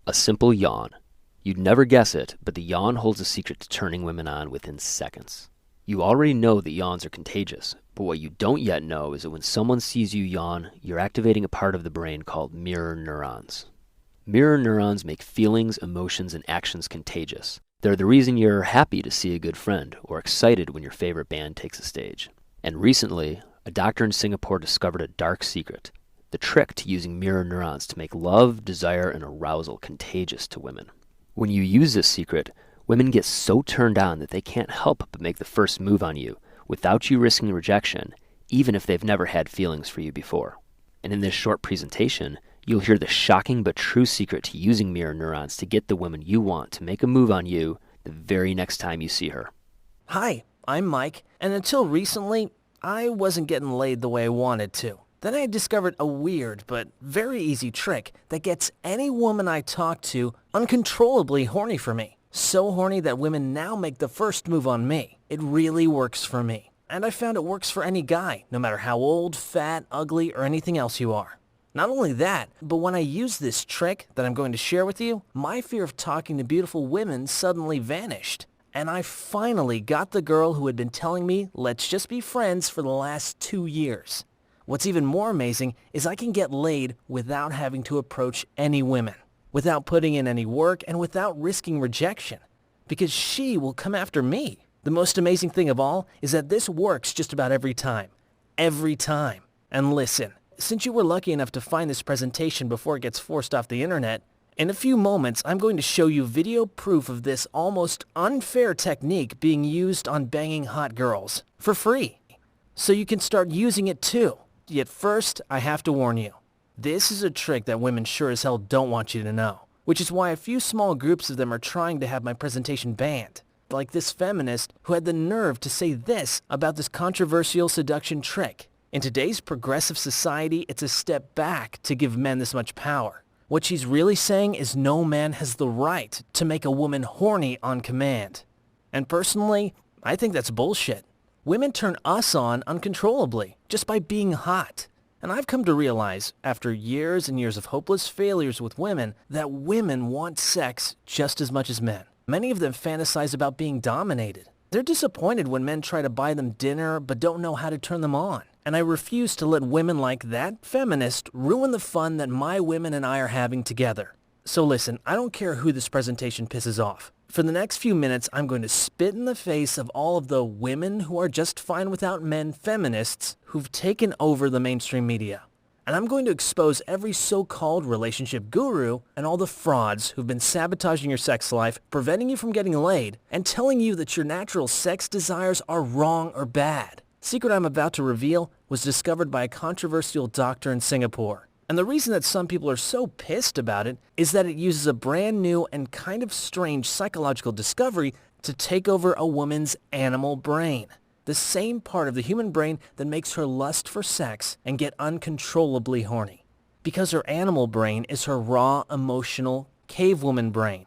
A simple yawn. You'd never guess it, but the yawn holds a secret to turning women on within seconds. You already know that yawns are contagious, but what you don't yet know is that when someone sees you yawn, you're activating a part of the brain called mirror neurons. Mirror neurons make feelings, emotions, and actions contagious. They're the reason you're happy to see a good friend or excited when your favorite band takes a stage. And recently, a doctor in Singapore discovered a dark secret, the trick to using mirror neurons to make love, desire, and arousal contagious to women. When you use this secret, women get so turned on that they can't help but make the first move on you without you risking rejection, even if they've never had feelings for you before. And in this short presentation, you'll hear the shocking but true secret to using mirror neurons to get the woman you want to make a move on you the very next time you see her. Hi, I'm Mike, and until recently, I wasn't getting laid the way I wanted to. Then I discovered a weird but very easy trick that gets any woman I talk to uncontrollably horny for me. So horny that women now make the first move on me. It really works for me. And I found it works for any guy, no matter how old, fat, ugly, or anything else you are. Not only that, but when I use this trick that I'm going to share with you, my fear of talking to beautiful women suddenly vanished. And I finally got the girl who had been telling me, let's just be friends for the last 2 years. What's even more amazing is I can get laid without having to approach any women, without putting in any work, and without risking rejection, because she will come after me. The most amazing thing of all is that this works just about every time. Every time. And listen, since you were lucky enough to find this presentation before it gets forced off the internet, in a few moments I'm going to show you video proof of this almost unfair technique being used on banging hot girls for free, so you can start using it too. Yet first, I have to warn you. This is a trick that women sure as hell don't want you to know, which is why a few small groups of them are trying to have my presentation banned. Like this feminist who had the nerve to say this about this controversial seduction trick. In today's progressive society, it's a step back to give men this much power. What she's really saying is no man has the right to make a woman horny on command. And personally, I think that's bullshit. Women turn us on uncontrollably just by being hot. And I've come to realize, after years and years of hopeless failures with women, that women want sex just as much as men. Many of them fantasize about being dominated. They're disappointed when men try to buy them dinner but don't know how to turn them on. And I refuse to let women like that feminist ruin the fun that my women and I are having together. So listen, I don't care who this presentation pisses off. For the next few minutes, I'm going to spit in the face of all of the women who are just fine without men feminists who've taken over the mainstream media. And I'm going to expose every so-called relationship guru and all the frauds who've been sabotaging your sex life, preventing you from getting laid, and telling you that your natural sex desires are wrong or bad. The secret I'm about to reveal was discovered by a controversial doctor in Singapore. And the reason that some people are so pissed about it is that it uses a brand new and kind of strange psychological discovery to take over a woman's animal brain. The same part of the human brain that makes her lust for sex and get uncontrollably horny. Because her animal brain is her raw, emotional, cavewoman brain.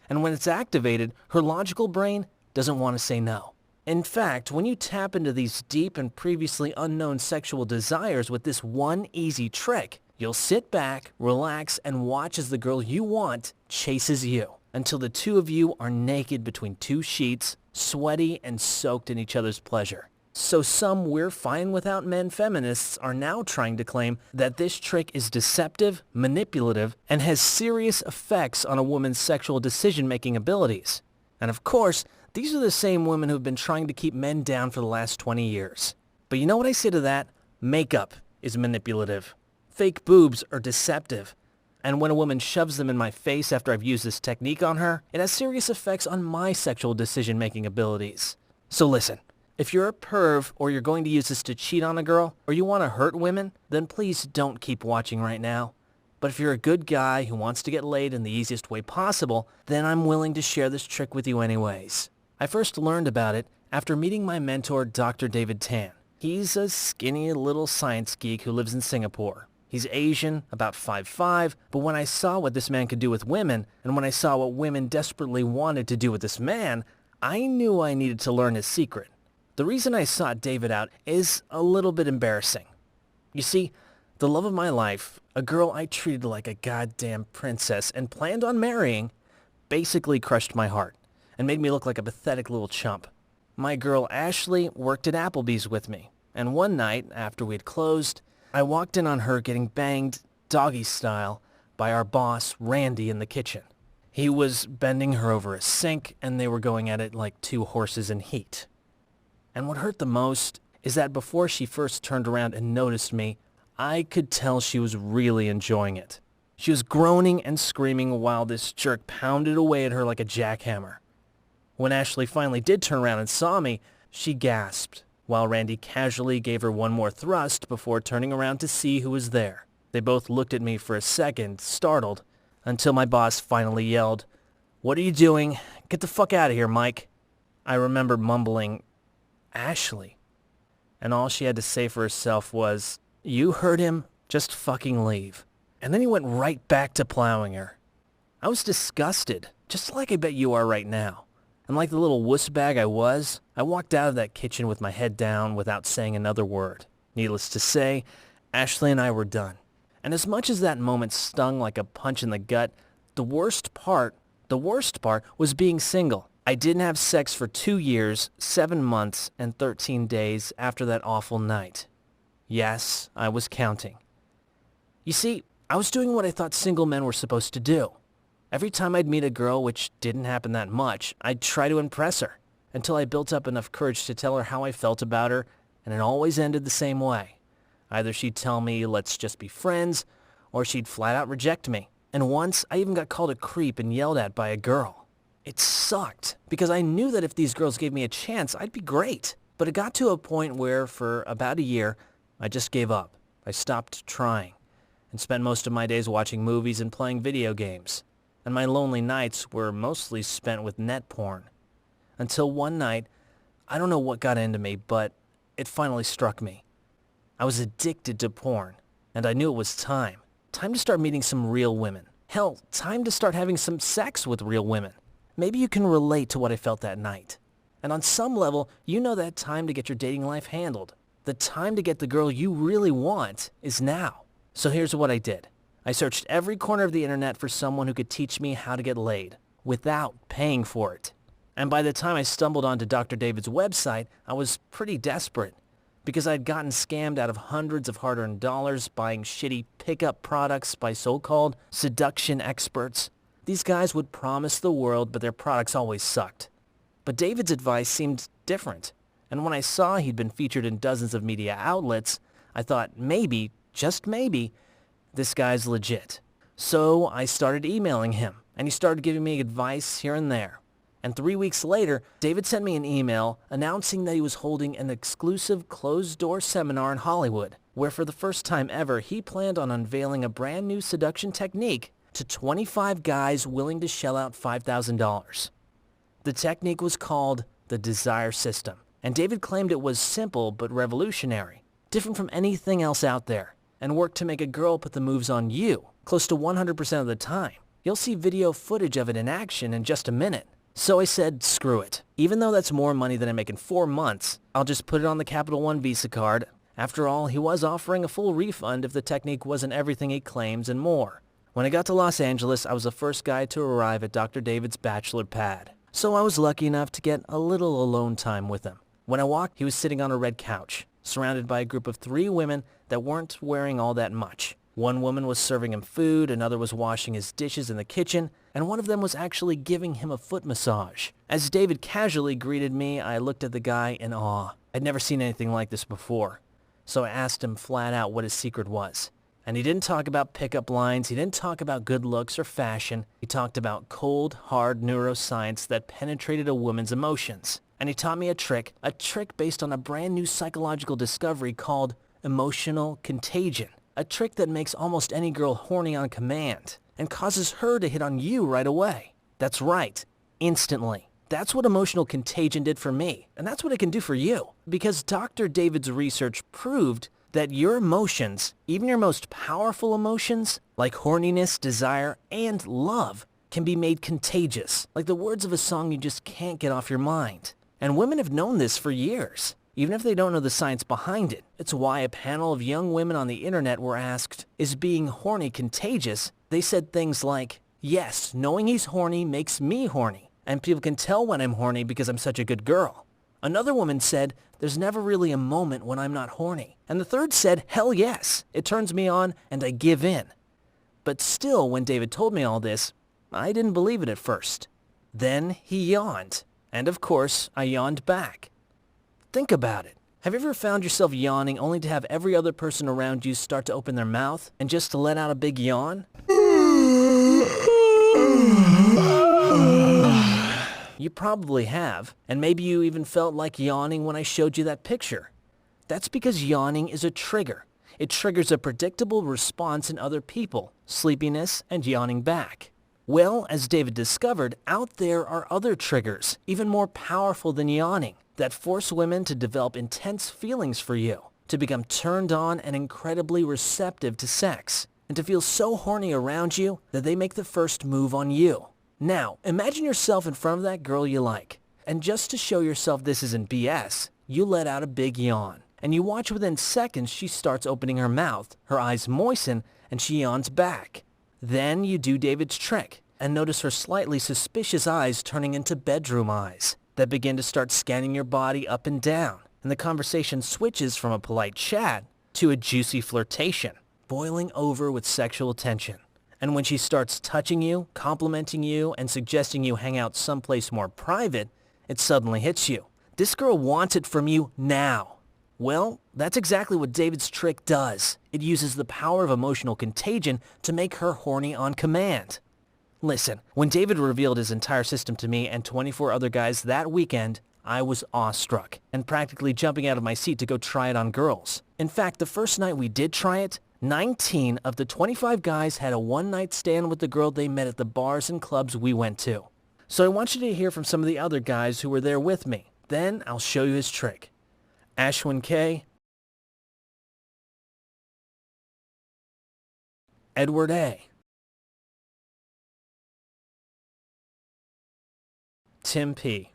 And when it's activated, her logical brain doesn't want to say no. In fact, when you tap into these deep and previously unknown sexual desires with this one easy trick, you'll sit back, relax, and watch as the girl you want chases you until the two of you are naked between two sheets, sweaty and soaked in each other's pleasure. So some we're fine without men feminists are now trying to claim that this trick is deceptive, manipulative, and has serious effects on a woman's sexual decision-making abilities. And of course, these are the same women who've been trying to keep men down for the last 20 years. But you know what I say to that? Makeup is manipulative. Fake boobs are deceptive. And when a woman shoves them in my face after I've used this technique on her, it has serious effects on my sexual decision-making abilities. So listen, if you're a perv or you're going to use this to cheat on a girl or you want to hurt women, then please don't keep watching right now. But if you're a good guy who wants to get laid in the easiest way possible, then I'm willing to share this trick with you anyways. I first learned about it after meeting my mentor, Dr. David Tan. He's a skinny little science geek who lives in Singapore. He's Asian, about 5'5", but when I saw what this man could do with women, and when I saw what women desperately wanted to do with this man, I knew I needed to learn his secret. The reason I sought David out is a little bit embarrassing. You see, The love of my life, a girl I treated like a goddamn princess and planned on marrying, basically crushed my heart and made me look like a pathetic little chump. My girl Ashley worked at Applebee's with me, and one night, after we had closed, I walked in on her getting banged, doggy style, by our boss, Randy, in the kitchen. He was bending her over a sink, and they were going at it like two horses in heat. And what hurt the most is that before she first turned around and noticed me, I could tell she was really enjoying it. She was groaning and screaming while this jerk pounded away at her like a jackhammer. When Ashley finally did turn around and saw me, she gasped, while Randy casually gave her one more thrust before turning around to see who was there. They both looked at me for a second, startled, until my boss finally yelled, "What are you doing? Get the fuck out of here, Mike." I remember mumbling, "Ashley." And all she had to say for herself was, "You heard him, just fucking leave." And then he went right back to plowing her. I was disgusted, just like I bet you are right now. And like the little wuss bag I was, I walked out of that kitchen with my head down without saying another word. Needless to say, Ashley and I were done. And as much as that moment stung like a punch in the gut, the worst part was being single. I didn't have sex for 2 years, 7 months, and 13 days after that awful night. Yes, I was counting. You see, I was doing what I thought single men were supposed to do. Every time I'd meet a girl, which didn't happen that much, I'd try to impress her, until I built up enough courage to tell her how I felt about her, and it always ended the same way. Either she'd tell me, "Let's just be friends," or she'd flat out reject me. And once, I even got called a creep and yelled at by a girl. It sucked, because I knew that if these girls gave me a chance, I'd be great. But it got to a point where, for about a year, I just gave up. I stopped trying, and spent most of my days watching movies and playing video games. And my lonely nights were mostly spent with net porn. Until one night, I don't know what got into me, but it finally struck me. I was addicted to porn, and I knew it was time. Time to start meeting some real women. Hell, time to start having some sex with real women. Maybe you can relate to what I felt that night. And on some level, you know that time to get your dating life handled. The time to get the girl you really want is now. So here's what I did. I searched every corner of the internet for someone who could teach me how to get laid without paying for it. And by the time I stumbled onto Dr. David's website, I was pretty desperate because I'd gotten scammed out of hundreds of hard-earned dollars buying shitty pickup products by so-called seduction experts. These guys would promise the world, but their products always sucked. But David's advice seemed different. And when I saw he'd been featured in dozens of media outlets, I thought maybe, just maybe, this guy's legit. So I started emailing him, and he started giving me advice here and there. And 3 weeks later, David sent me an email announcing that he was holding an exclusive closed-door seminar in Hollywood, where for the first time ever, he planned on unveiling a brand new seduction technique to 25 guys willing to shell out $5,000. The technique was called the Desire System, and David claimed it was simple but revolutionary, different from anything else out there, and worked to make a girl put the moves on you, close to 100% of the time. You'll see video footage of it in action in just a minute. So I said, screw it. Even though that's more money than I make in 4 months, I'll just put it on the Capital One Visa card. After all, he was offering a full refund if the technique wasn't everything he claims and more. When I got to Los Angeles, I was the first guy to arrive at Dr. David's bachelor pad. So I was lucky enough to get a little alone time with him. When I walked, he was sitting on a red couch, surrounded by a group of 3 women that weren't wearing all that much. One woman was serving him food, another was washing his dishes in the kitchen, and one of them was actually giving him a foot massage. As David casually greeted me, I looked at the guy in awe. I'd never seen anything like this before. So I asked him flat out what his secret was. And he didn't talk about pickup lines, he didn't talk about good looks or fashion. He talked about cold, hard neuroscience that penetrated a woman's emotions. And he taught me a trick based on a brand new psychological discovery called emotional contagion. A trick that makes almost any girl horny on command and causes her to hit on you right away. That's right, instantly. That's what emotional contagion did for me, and that's what it can do for you. Because Dr. David's research proved that your emotions, even your most powerful emotions, like horniness, desire, and love, can be made contagious, like the words of a song you just can't get off your mind. And women have known this for years. even if they don't know the science behind it. It's why a panel of young women on the internet were asked, is being horny contagious? They said things like, yes, knowing he's horny makes me horny, and people can tell when I'm horny because I'm such a good girl. Another woman said, there's never really a moment when I'm not horny. And the third said, hell yes, it turns me on and I give in. But still, when David told me all this, I didn't believe it at first. Then he yawned, and of course, I yawned back. Think about it. Have you ever found yourself yawning only to have every other person around you start to open their mouth and just to let out a big yawn? You probably have, and maybe you even felt like yawning when I showed you that picture. That's because yawning is a trigger. It triggers a predictable response in other people, sleepiness and yawning back. Well, as David discovered, out there are other triggers, even more powerful than yawning, that force women to develop intense feelings for you, to become turned on and incredibly receptive to sex, and to feel so horny around you that they make the first move on you. Now, imagine yourself in front of that girl you like, and just to show yourself this isn't BS, you let out a big yawn, and you watch within seconds she starts opening her mouth, her eyes moisten, and she yawns back. Then you do David's trick, and notice her slightly suspicious eyes turning into bedroom eyes that begin to start scanning your body up and down, and the conversation switches from a polite chat to a juicy flirtation, boiling over with sexual tension. And when she starts touching you, complimenting you, and suggesting you hang out someplace more private, it suddenly hits you. This girl wants it from you now. Well, that's exactly what David's trick does. It uses the power of emotional contagion to make her horny on command. Listen, when David revealed his entire system to me and 24 other guys that weekend, I was awestruck and practically jumping out of my seat to go try it on girls. In fact, the first night we did try it, 19 of the 25 guys had a one-night stand with the girl they met at the bars and clubs we went to. So I want you to hear from some of the other guys who were there with me. Then I'll show you his trick. Ashwin K, Edward A, Tim P,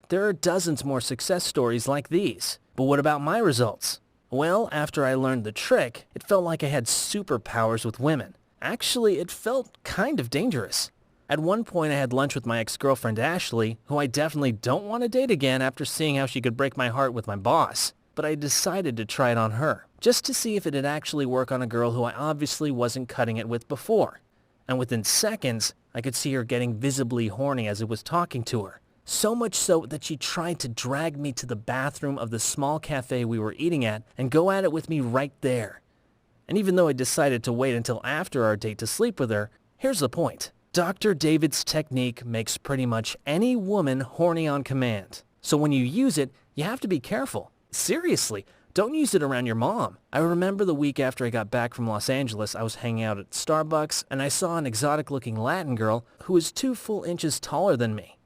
There are dozens more success stories like these. But what about my results? Well, after I learned the trick, it felt like I had superpowers with women. Actually, it felt kind of dangerous. At one point, I had lunch with my ex-girlfriend Ashley, who I definitely don't want to date again after seeing how she could break my heart with my boss. But I decided to try it on her, just to see if it'd actually work on a girl who I obviously wasn't cutting it with before. And within seconds, I could see her getting visibly horny as I was talking to her. So much so that she tried to drag me to the bathroom of the small cafe we were eating at and go at it with me right there. And even though I decided to wait until after our date to sleep with her, here's the point. Dr. David's technique makes pretty much any woman horny on command. So when you use it, you have to be careful. Seriously, don't use it around your mom. I remember the week after I got back from Los Angeles, I was hanging out at Starbucks and I saw an exotic-looking Latin girl who was 2 full inches taller than me.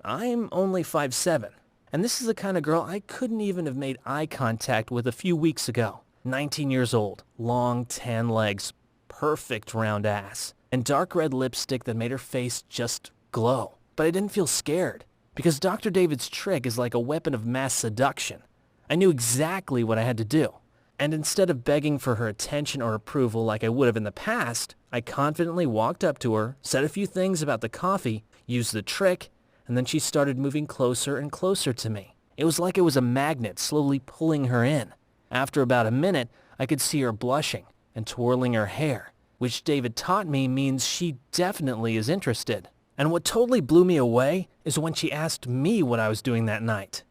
I'm only 5'7", and this is the kind of girl I couldn't even have made eye contact with a few weeks ago. 19 years old, long tan legs, perfect round ass, and dark red lipstick that made her face just glow. But I didn't feel scared, because Dr. David's trick is like a weapon of mass seduction. I knew exactly what I had to do. And instead of begging for her attention or approval like I would have in the past, I confidently walked up to her, said a few things about the coffee, used the trick, and then she started moving closer and closer to me. It was like it was a magnet slowly pulling her in. After about a minute, I could see her blushing and twirling her hair, which David taught me means she definitely is interested. And what totally blew me away is when she asked me what I was doing that night.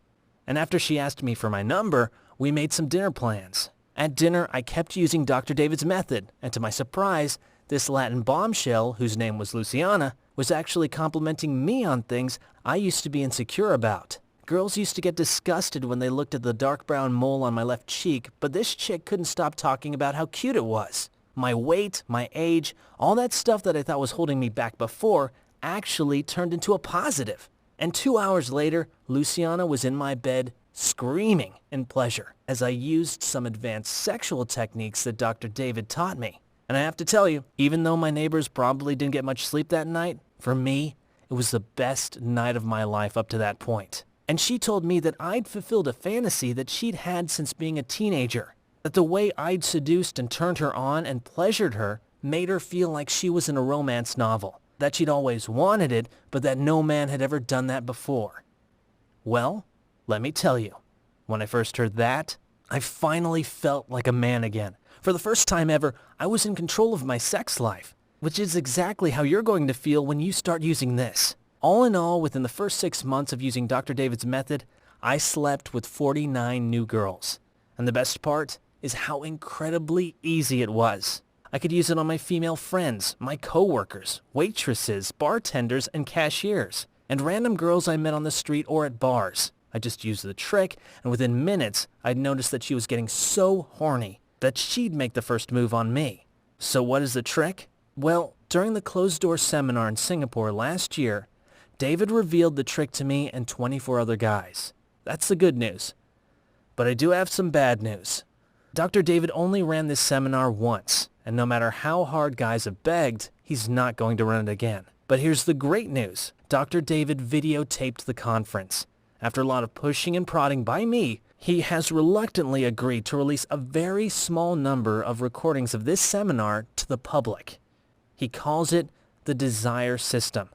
And after she asked me for my number, we made some dinner plans. At dinner, I kept using Dr. David's method, and to my surprise, this Latin bombshell, whose name was Luciana, was actually complimenting me on things I used to be insecure about. Girls used to get disgusted when they looked at the dark brown mole on my left cheek, but this chick couldn't stop talking about how cute it was. My weight, my age, all that stuff that I thought was holding me back before actually turned into a positive. And 2 hours later, Luciana was in my bed screaming in pleasure as I used some advanced sexual techniques that Dr. David taught me. And I have to tell you, even though my neighbors probably didn't get much sleep that night, for me, It was the best night of my life up to that point. And she told me that I'd fulfilled a fantasy that she'd had since being a teenager. That the way I'd seduced and turned her on and pleasured her made her feel like she was in a romance novel. That she'd always wanted it, but that no man had ever done that before. Well, let me tell you, when I first heard that, I finally felt like a man again. For the first time ever, I was in control of my sex life, which is exactly how you're going to feel when you start using this. All in all, within the first 6 months of using Dr. David's method, I slept with 49 new girls. And the best part is how incredibly easy it was. I could use it on my female friends, my coworkers, waitresses, bartenders, and cashiers, and random girls I met on the street or at bars. I just used the trick, and within minutes, I'd noticed that she was getting so horny that she'd make the first move on me. So what is the trick? Well, during the closed-door seminar in Singapore last year, David revealed the trick to me and 24 other guys. That's the good news. But I do have some bad news. Dr. David only ran this seminar once, and no matter how hard guys have begged, he's not going to run it again. But here's the great news. Dr. David videotaped the conference. After a lot of pushing and prodding by me, he has reluctantly agreed to release a very small number of recordings of this seminar to the public. He calls it the Desire System,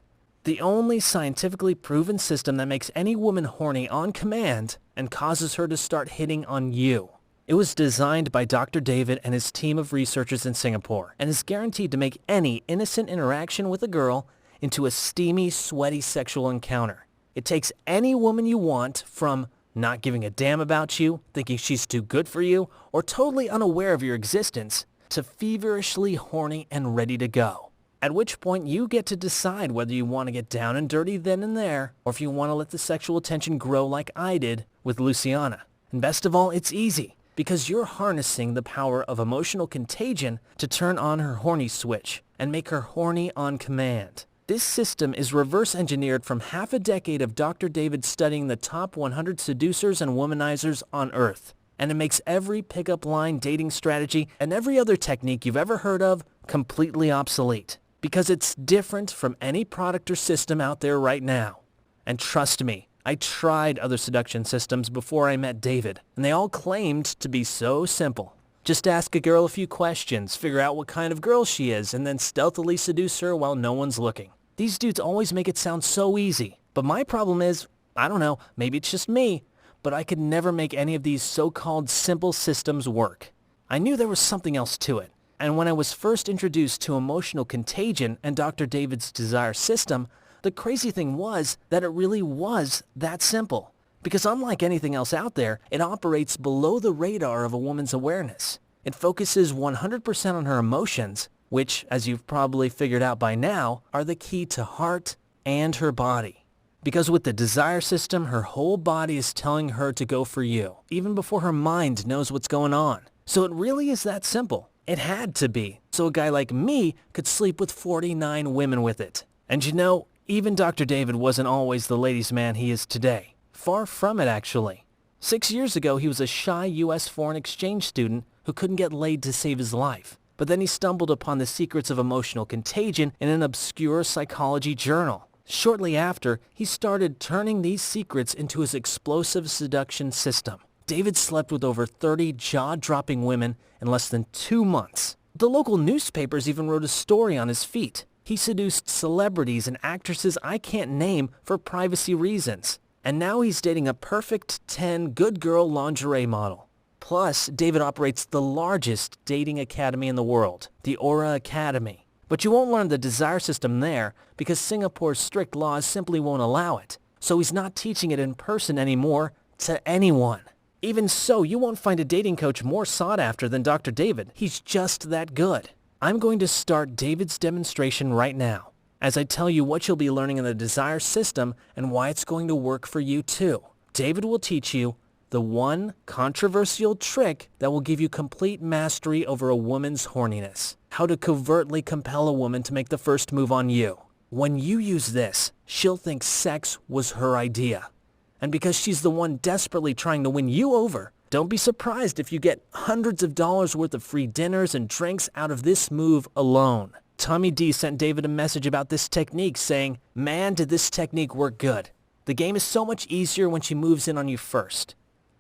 the only scientifically proven system that makes any woman horny on command and causes her to start hitting on you. It was designed by Dr. David and his team of researchers in Singapore and is guaranteed to make any innocent interaction with a girl into a steamy, sweaty sexual encounter. It takes any woman you want from not giving a damn about you, thinking she's too good for you, or totally unaware of your existence, to feverishly horny and ready to go. At which point you get to decide whether you want to get down and dirty then and there, or if you want to let the sexual tension grow like I did with Luciana. And best of all, it's easy, because you're harnessing the power of emotional contagion to turn on her horny switch and make her horny on command. This system is reverse engineered from half a decade of Dr. David studying the top 100 seducers and womanizers on Earth. And it makes every pickup line dating strategy and every other technique you've ever heard of completely obsolete. Because it's different from any product or system out there right now. And trust me, I tried other seduction systems before I met David, and they all claimed to be so simple. Just ask a girl a few questions, figure out what kind of girl she is, and then stealthily seduce her while no one's looking. These dudes always make it sound so easy. But my problem is, I don't know, maybe it's just me, but I could never make any of these so-called simple systems work. I knew there was something else to it. And when I was first introduced to emotional contagion and Dr. David's Desire System, the crazy thing was that it really was that simple. Because unlike anything else out there, it operates below the radar of a woman's awareness. It focuses 100% on her emotions, which, as you've probably figured out by now, are the key to heart and her body. Because with the Desire System, her whole body is telling her to go for you, even before her mind knows what's going on. So it really is that simple. It had to be, so a guy like me could sleep with 49 women with it. And you know, even Dr. David wasn't always the ladies' man he is today. Far from it, actually. 6 years ago, he was a shy U.S. foreign exchange student who couldn't get laid to save his life. But then he stumbled upon the secrets of emotional contagion in an obscure psychology journal. Shortly after, he started turning these secrets into his explosive seduction system. David slept with over 30 jaw-dropping women in less than 2 months. The local newspapers even wrote a story on his feat. He seduced celebrities and actresses I can't name for privacy reasons. And now he's dating a perfect 10 good girl lingerie model. Plus, David operates the largest dating academy in the world, the Aura Academy. But you won't learn the Desire System there because Singapore's strict laws simply won't allow it. So he's not teaching it in person anymore to anyone. Even so, you won't find a dating coach more sought after than Dr. David. He's just that good. I'm going to start David's demonstration right now, as I tell you what you'll be learning in the Desire System and why it's going to work for you too. David will teach you the one controversial trick that will give you complete mastery over a woman's horniness. How to covertly compel a woman to make the first move on you. When you use this, she'll think sex was her idea. And because she's the one desperately trying to win you over, don't be surprised if you get hundreds of dollars worth of free dinners and drinks out of this move alone. Tommy D sent David a message about this technique saying, "Man, did this technique work good. The game is so much easier when she moves in on you first.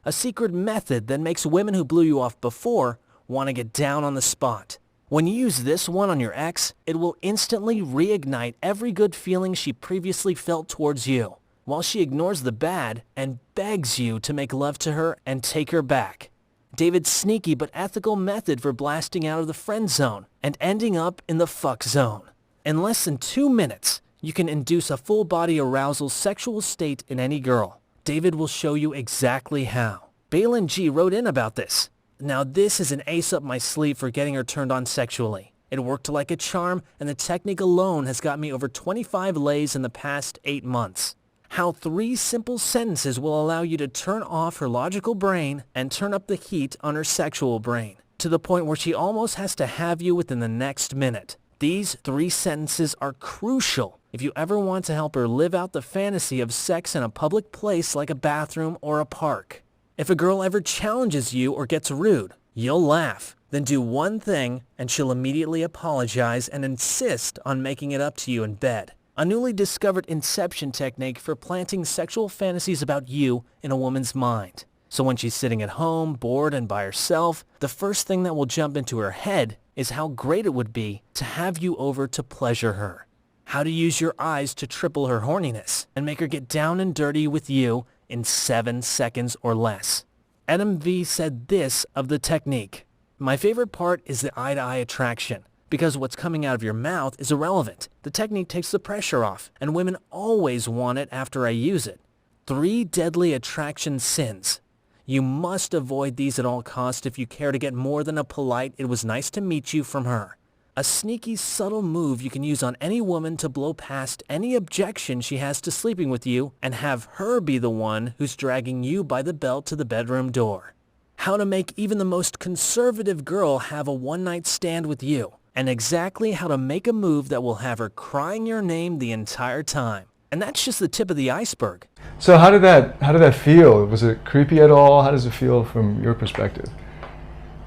A secret method that makes women who blew you off before want to get down on the spot. When you use this one on your ex, it will instantly reignite every good feeling she previously felt towards you, while she ignores the bad and begs you to make love to her and take her back. David's sneaky but ethical method for blasting out of the friend zone and ending up in the fuck zone. In less than 2 minutes, you can induce a full-body arousal sexual state in any girl. David will show you exactly how. Balin G wrote in about this. Now this is an ace up my sleeve for getting her turned on sexually. It worked like a charm, and the technique alone has got me over 25 lays in the past 8 months. How 3 simple sentences will allow you to turn off her logical brain and turn up the heat on her sexual brain, to the point where she almost has to have you within the next minute. These 3 sentences are crucial if you ever want to help her live out the fantasy of sex in a public place like a bathroom or a park. If a girl ever challenges you or gets rude, you'll laugh, then do one thing and she'll immediately apologize and insist on making it up to you in bed. A newly discovered inception technique for planting sexual fantasies about you in a woman's mind. So when she's sitting at home, bored and by herself, the first thing that will jump into her head is how great it would be to have you over to pleasure her. How to use your eyes to triple her horniness and make her get down and dirty with you in 7 seconds or less. Adam V said this of the technique. My favorite part is the eye-to-eye attraction, because what's coming out of your mouth is irrelevant. The technique takes the pressure off, and women always want it after I use it. 3 deadly attraction sins. You must avoid these at all costs if you care to get more than a polite "it was nice to meet you" from her. A sneaky, subtle move you can use on any woman to blow past any objection she has to sleeping with you and have her be the one who's dragging you by the belt to the bedroom door. How to make even the most conservative girl have a one-night stand with you, and exactly how to make a move that will have her crying your name the entire time. And that's just the tip of the iceberg. So how did that feel? Was it creepy at all? How does it feel from your perspective?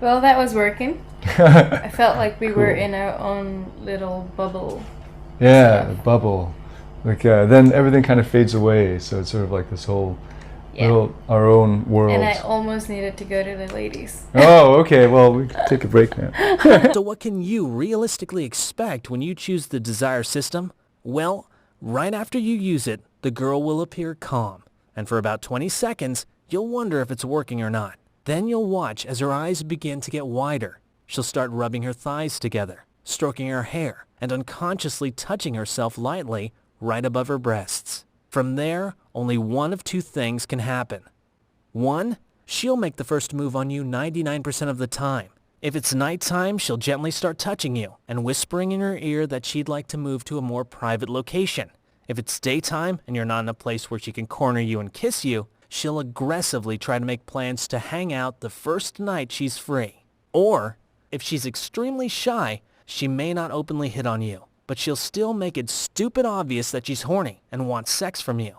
Well, that was working. I felt like we were in our own little bubble. Yeah, a bubble. Like then everything kind of fades away, so it's sort of like this whole little our own world. And I almost needed to go to the ladies. Oh, okay. Well, we can take a break now. So what can you realistically expect when you choose the Desire system? Well, right after you use it, the girl will appear calm, and for about 20 seconds, you'll wonder if it's working or not. Then you'll watch as her eyes begin to get wider. She'll start rubbing her thighs together, stroking her hair, and unconsciously touching herself lightly right above her breasts. From there, only one of 2 things can happen. 1, she'll make the first move on you 99% of the time. If it's nighttime, she'll gently start touching you and whispering in your ear that she'd like to move to a more private location. If it's daytime and you're not in a place where she can corner you and kiss you, she'll aggressively try to make plans to hang out the first night she's free. Or, if she's extremely shy, she may not openly hit on you, but she'll still make it stupid obvious that she's horny and wants sex from you.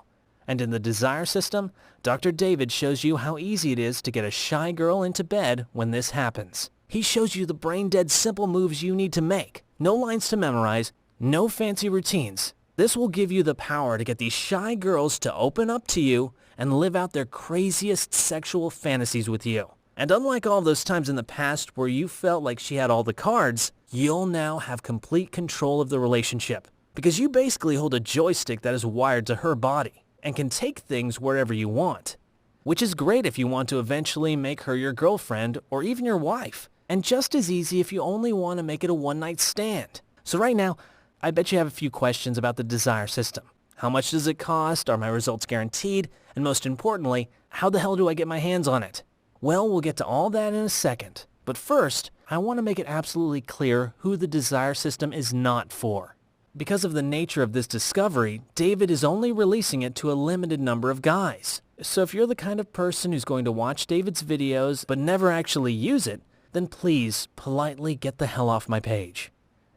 And in the Desire system, Dr. David shows you how easy it is to get a shy girl into bed when this happens. He shows you the brain-dead simple moves you need to make. No lines to memorize, no fancy routines. This will give you the power to get these shy girls to open up to you and live out their craziest sexual fantasies with you. And unlike all those times in the past where you felt like she had all the cards, you'll now have complete control of the relationship, because you basically hold a joystick that is wired to her body and can take things wherever you want. Which is great if you want to eventually make her your girlfriend or even your wife, and just as easy if you only want to make it a one-night stand. So right now, I bet you have a few questions about the Desire system. How much does it cost? Are my results guaranteed? And most importantly, how the hell do I get my hands on it? Well, we'll get to all that in a second. But first, I want to make it absolutely clear who the Desire system is not for. Because of the nature of this discovery, David is only releasing it to a limited number of guys. So if you're the kind of person who's going to watch David's videos but never actually use it, then please politely get the hell off my page.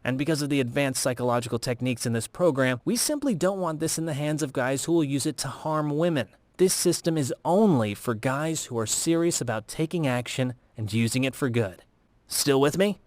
And because of the advanced psychological techniques in this program, we simply don't want this in the hands of guys who will use it to harm women. This system is only for guys who are serious about taking action and using it for good. Still with me?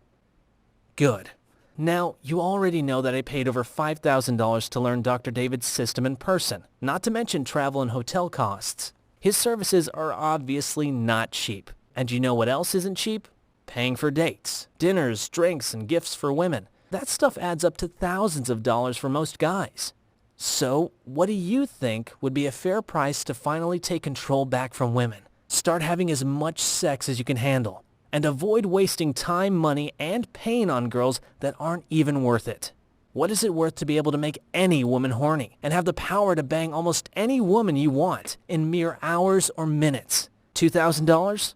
Good. Now, you already know that I paid over $5,000 to learn Dr. David's system in person, not to mention travel and hotel costs. His services are obviously not cheap. And you know what else isn't cheap? Paying for dates, dinners, drinks, and gifts for women. That stuff adds up to thousands of dollars for most guys. So, what do you think would be a fair price to finally take control back from women? Start having as much sex as you can handle, and avoid wasting time, money, and pain on girls that aren't even worth it. What is it worth to be able to make any woman horny and have the power to bang almost any woman you want in mere hours or minutes? $2,000?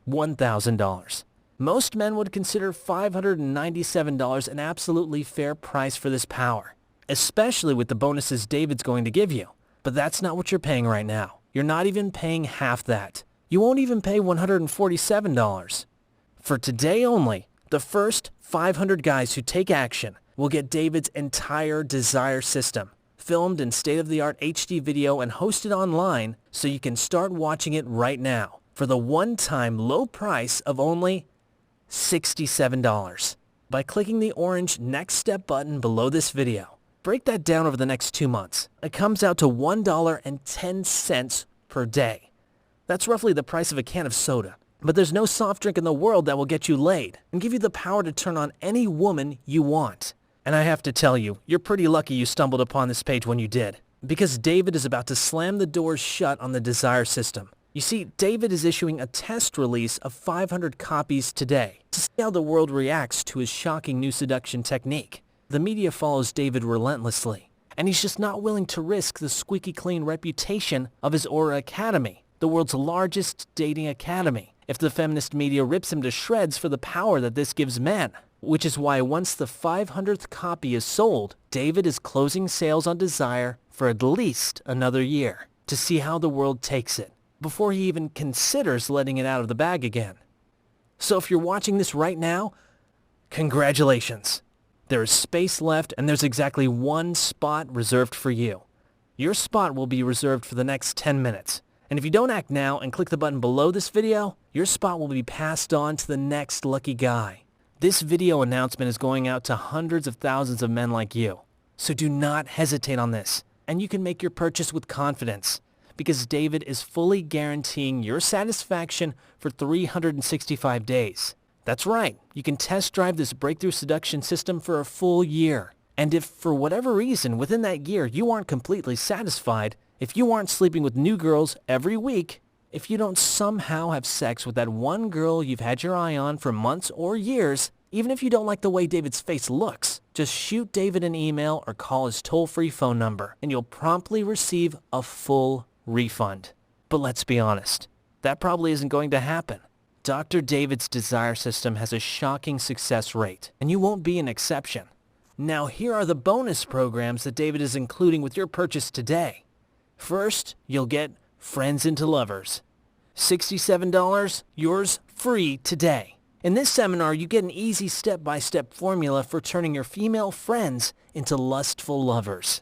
$1,000. Most men would consider $597 an absolutely fair price for this power, especially with the bonuses David's going to give you. But that's not what you're paying right now. You're not even paying half that. You won't even pay $147. For today only, the first 500 guys who take action will get David's entire Desire system, filmed in state-of-the-art HD video and hosted online so you can start watching it right now for the one-time low price of only $67 by clicking the orange Next Step button below this video. Break that down over the next 2 months. It comes out to $1.10 per day. That's roughly the price of a can of soda. But there's no soft drink in the world that will get you laid and give you the power to turn on any woman you want. And I have to tell you, you're pretty lucky you stumbled upon this page when you did, because David is about to slam the doors shut on the Desire system. You see, David is issuing a test release of 500 copies today to see how the world reacts to his shocking new seduction technique. The media follows David relentlessly, and he's just not willing to risk the squeaky clean reputation of his Aura Academy, the world's largest dating academy, if the feminist media rips him to shreds for the power that this gives men. Which is why once the 500th copy is sold, David is closing sales on Desire for at least another year to see how the world takes it, before he even considers letting it out of the bag again. So if you're watching this right now, congratulations. There is space left and there's exactly one spot reserved for you. Your spot will be reserved for the next 10 minutes. And if you don't act now and click the button below this video, your spot will be passed on to the next lucky guy. This video announcement is going out to hundreds of thousands of men like you. So do not hesitate on this, and you can make your purchase with confidence, because David is fully guaranteeing your satisfaction for 365 days. That's right, you can test drive this breakthrough seduction system for a full year. And if for whatever reason within that year you aren't completely satisfied, if you aren't sleeping with new girls every week, if you don't somehow have sex with that one girl you've had your eye on for months or years, even if you don't like the way David's face looks, just shoot David an email or call his toll-free phone number and you'll promptly receive a full refund. But let's be honest, that probably isn't going to happen. Dr. David's Desire system has a shocking success rate, and you won't be an exception. Now here are the bonus programs that David is including with your purchase today. First, you'll get Friends into Lovers. $67, yours free today. In this seminar, you get an easy step-by-step formula for turning your female friends into lustful lovers.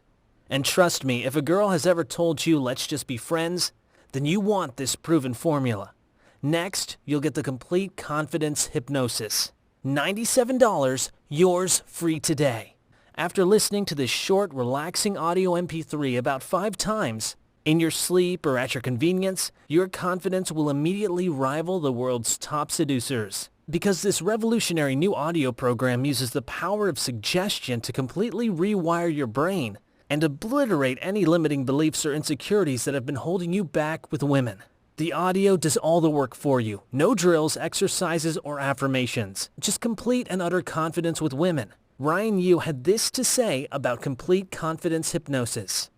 And trust me, if a girl has ever told you, let's just be friends, then you want this proven formula. Next, you'll get the Complete Confidence Hypnosis. $97, yours free today. After listening to this short, relaxing audio MP3 about 5 times, in your sleep or at your convenience, your confidence will immediately rival the world's top seducers. Because this revolutionary new audio program uses the power of suggestion to completely rewire your brain and obliterate any limiting beliefs or insecurities that have been holding you back with women. The audio does all the work for you. No drills, exercises, or affirmations. Just complete and utter confidence with women. Ryan Yu had this to say about Complete Confidence Hypnosis.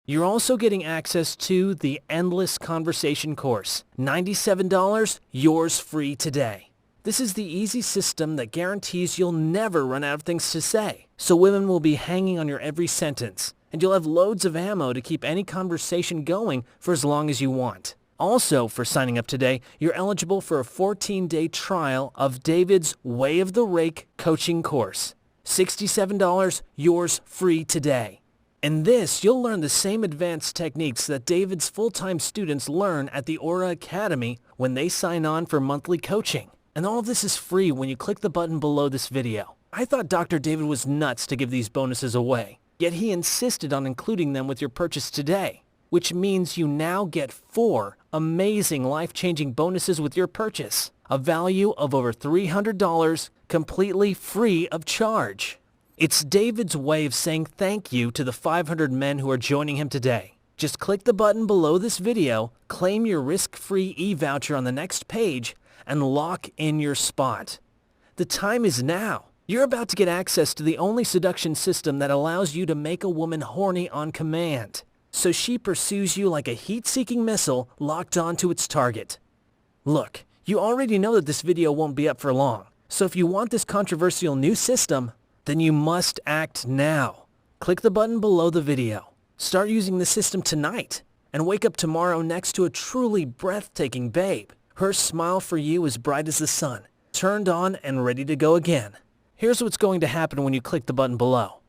You're also getting access to the Endless Conversation course. $97, yours free today. This is the easy system that guarantees you'll never run out of things to say. So women will be hanging on your every sentence, and you'll have loads of ammo to keep any conversation going for as long as you want. Also, for signing up today, you're eligible for a 14-day trial of David's Way of the Rake coaching course. $67, yours free today. In this, you'll learn the same advanced techniques that David's full-time students learn at the Aura Academy when they sign on for monthly coaching. And all of this is free when you click the button below this video. I thought Dr. David was nuts to give these bonuses away, yet he insisted on including them with your purchase today, which means you now get 4 amazing life-changing bonuses with your purchase, a value of over $300, completely free of charge. It's David's way of saying thank you to the 500 men who are joining him today. Just click the button below this video, claim your risk-free e-voucher on the next page, and lock in your spot. The time is now. You're about to get access to the only seduction system that allows you to make a woman horny on command, so she pursues you like a heat-seeking missile locked onto its target. Look, you already know that this video won't be up for long, so if you want this controversial new system, then you must act now. Click the button below the video. Start using the system tonight, and wake up tomorrow next to a truly breathtaking babe. Her smile for you is bright as the sun, turned on and ready to go again. Here's what's going to happen when you click the button below.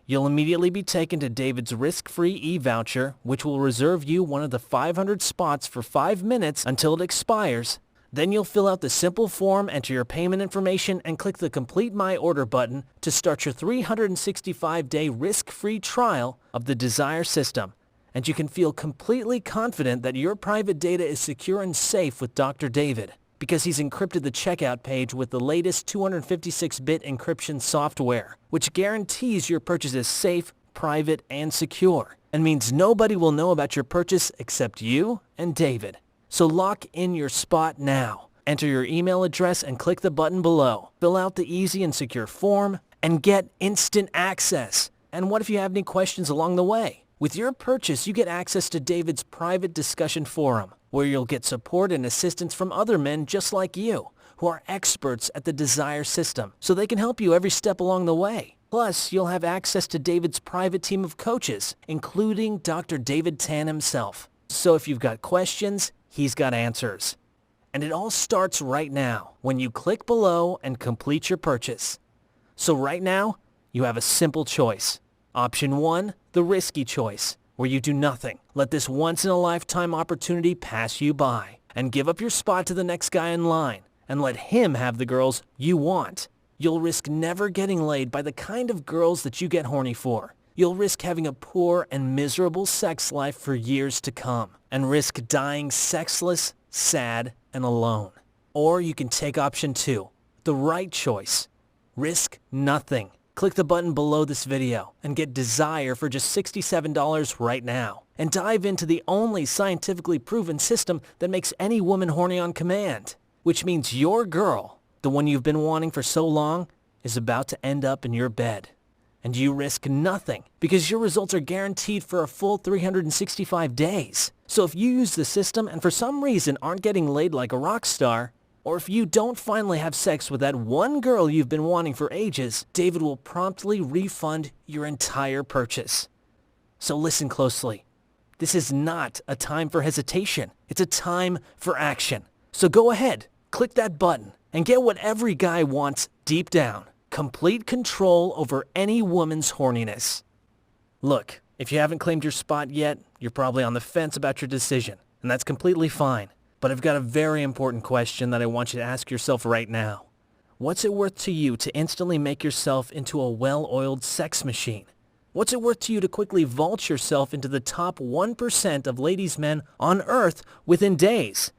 You'll immediately be taken to David's risk-free e-voucher, which will reserve you one of the 500 spots for 5 minutes until it expires. Then you'll fill out the simple form, enter your payment information, and click the Complete My Order button to start your 365-day risk-free trial of the Desire system. And you can feel completely confident that your private data is secure and safe with Dr. David, because he's encrypted the checkout page with the latest 256-bit encryption software, which guarantees your purchase is safe, private, and secure, and means nobody will know about your purchase except you and David. So lock in your spot now. Enter your email address and click the button below. Fill out the easy and secure form and get instant access. And what if you have any questions along the way? With your purchase, you get access to David's private discussion forum, where you'll get support and assistance from other men just like you, who are experts at the Desire system, so they can help you every step along the way. Plus, you'll have access to David's private team of coaches, including Dr. David Tan himself. So if you've got questions, he's got answers. And it all starts right now, when you click below and complete your purchase. So right now, you have a simple choice. Option 1, the risky choice, where you do nothing. Let this once-in-a-lifetime opportunity pass you by, and give up your spot to the next guy in line, and let him have the girls you want. You'll risk never getting laid by the kind of girls that you get horny for. You'll risk having a poor and miserable sex life for years to come, and risk dying sexless, sad, and alone. Or you can take option 2, the right choice. Risk nothing. Click the button below this video and get Desire for just $67 right now. And dive into the only scientifically proven system that makes any woman horny on command. Which means your girl, the one you've been wanting for so long, is about to end up in your bed. And you risk nothing because your results are guaranteed for a full 365 days. So if you use the system and for some reason aren't getting laid like a rock star, or if you don't finally have sex with that one girl you've been wanting for ages, David will promptly refund your entire purchase. So listen closely. This is not a time for hesitation. It's a time for action. So go ahead, click that button, and get what every guy wants deep down. Complete control over any woman's horniness. Look, if you haven't claimed your spot yet, you're probably on the fence about your decision, and that's completely fine. But I've got a very important question that I want you to ask yourself right now. What's it worth to you to instantly make yourself into a well-oiled sex machine? What's it worth to you to quickly vault yourself into the top 1% of ladies' men on Earth within days?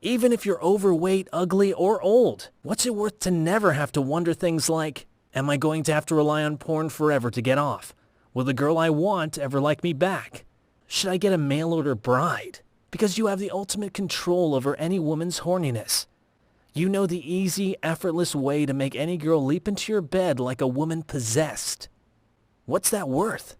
Even if you're overweight, ugly, or old, what's it worth to never have to wonder things like, am I going to have to rely on porn forever to get off? Will the girl I want ever like me back? Should I get a mail-order bride? Because you have the ultimate control over any woman's horniness. You know the easy, effortless way to make any girl leap into your bed like a woman possessed. What's that worth?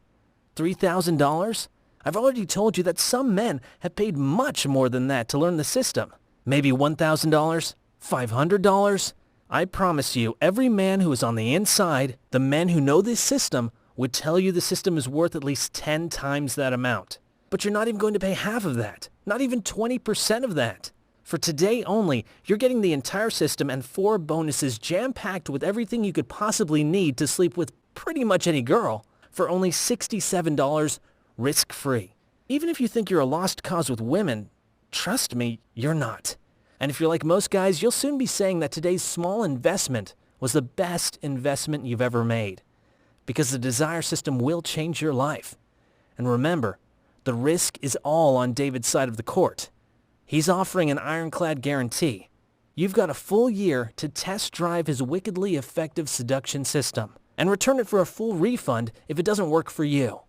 $3,000? I've already told you that some men have paid much more than that to learn the system. Maybe $1,000? $500? I promise you, every man who is on the inside, the men who know this system, would tell you the system is worth at least 10 times that amount. But you're not even going to pay half of that. Not even 20% of that. For today only, you're getting the entire system and 4 bonuses jam-packed with everything you could possibly need to sleep with pretty much any girl for only $67 risk-free. Even if you think you're a lost cause with women, trust me, you're not. And if you're like most guys, you'll soon be saying that today's small investment was the best investment you've ever made. Because the Desire System will change your life. And remember, the risk is all on David's side of the court. He's offering an ironclad guarantee. You've got a full year to test drive his wickedly effective seduction system and return it for a full refund if it doesn't work for you.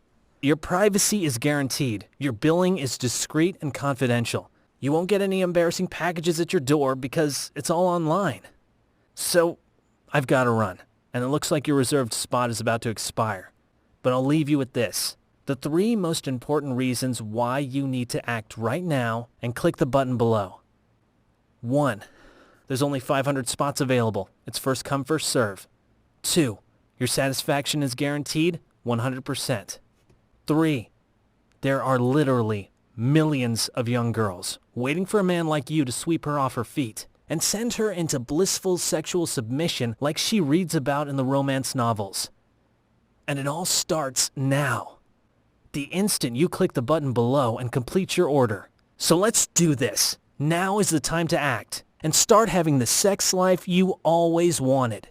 Your privacy is guaranteed. Your billing is discreet and confidential. You won't get any embarrassing packages at your door because it's all online. So, I've got to run, and it looks like your reserved spot is about to expire. But I'll leave you with this. The 3 most important reasons why you need to act right now, and click the button below. 1. There's only 500 spots available. It's first come, first serve. 2. Your satisfaction is guaranteed 100%. 3. There are literally millions of young girls waiting for a man like you to sweep her off her feet and send her into blissful sexual submission like she reads about in the romance novels. And it all starts now. The instant you click the button below and complete your order. So let's do this. Now is the time to act and start having the sex life you always wanted.